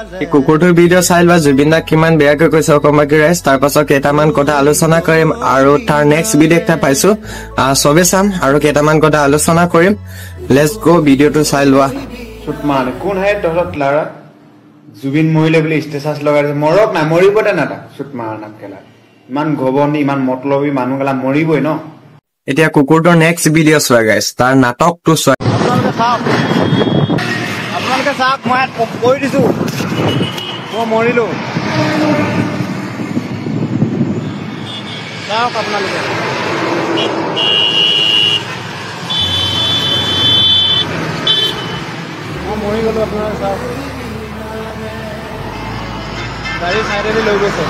কুকুৰটোৰ ভিডিঅ' চাই লোৱা জুবিন দাক কিমান বেয়াকৈ কৈছে অকমাকি ৰাইজ তাৰ পাছত কেইটামান কথা আলোচনা কৰিম আৰু তাৰ নেক্সট ভিডিঅ' এটা পাইছো সবে চাম আৰু কেইটামান কথা আলোচনা কৰিম লেটস গো ভিডিঅ'টো চাই লোৱা সুতমান কোন হে তহত লাৰা জুবিন মৰিলে বুলি ষ্টেটাছ লগাইছে মৰক না মৰিবতে না তা সুতমান নাকেলা ইমান গবনি ইমান মতলবী মানুহগলা মৰিবই ন এতিয়া কুকুৰটোৰ নেক্সট ভিডিঅ' চোৱা গাইছ তাৰ নাটকটো চোৱা আপোনালোকে চাওক মই কৈ দিছো মই মৰিলো চাওক আপোনালোকে মই মৰি গলো আপোনালোকে চাওক গাড়ী চাইডেদি লৈ গৈছে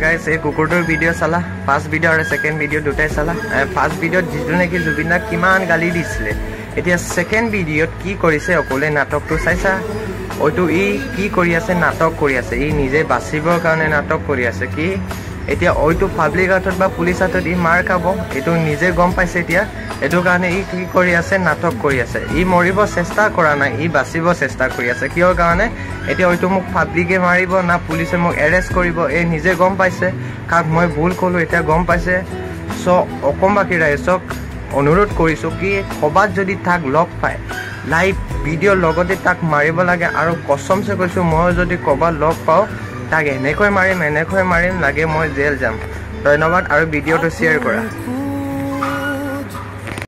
গাইছ এই কুকুৰটোৰ ভিডিঅ' চালা ফাৰ্ষ্ট ভিডিঅ' আৰু ছেকেণ্ড ভিডিঅ' দুটাই চালা ফাৰ্ষ্ট ভিডিঅ'ত যিটো নেকি জুবিন দাক কিমান গালি দিছিলে এতিয়া ছেকেণ্ড ভিডিঅ'ত কি কৰিছে অকলে নাটকটো চাইছা হয়তো ই কি কৰি আছে নাটক কৰি আছে ই নিজে বাচিবৰ কাৰণে নাটক কৰি আছে কি এতিয়া হয়তো পাব্লিক হাতত বা পুলিচ হাতত ই মাৰ খাব এইটো নিজে গম পাইছে এতিয়া এইটো কাৰণে ই কি কৰি আছে নাটক কৰি আছে ই মৰিব চেষ্টা কৰা নাই ই বাচিব চেষ্টা কৰি আছে কিয় কাৰণে এতিয়া হয়তো মোক পাব্লিকে মাৰিব না পুলিচে মোক এৰেষ্ট কৰিব এই নিজে গম পাইছে কাক মই ভুল ক'লো এতিয়া গম পাইছে চ' অসমবাসী ৰাইজক অনুৰোধ কৰিছোঁ কি ক'ৰবাত যদি তাক লগ পায় লাইভ ভিডিঅ'ৰ লগতে তাক মাৰিব লাগে আৰু কসমছে কৈছোঁ মই যদি ক'ৰবাত লগ পাওঁ তাক এনেকৈ মাৰিম লাগে মই জেল যাম ধন্যবাদ আৰু ভিডিঅ'টো শ্বেয়াৰ কৰা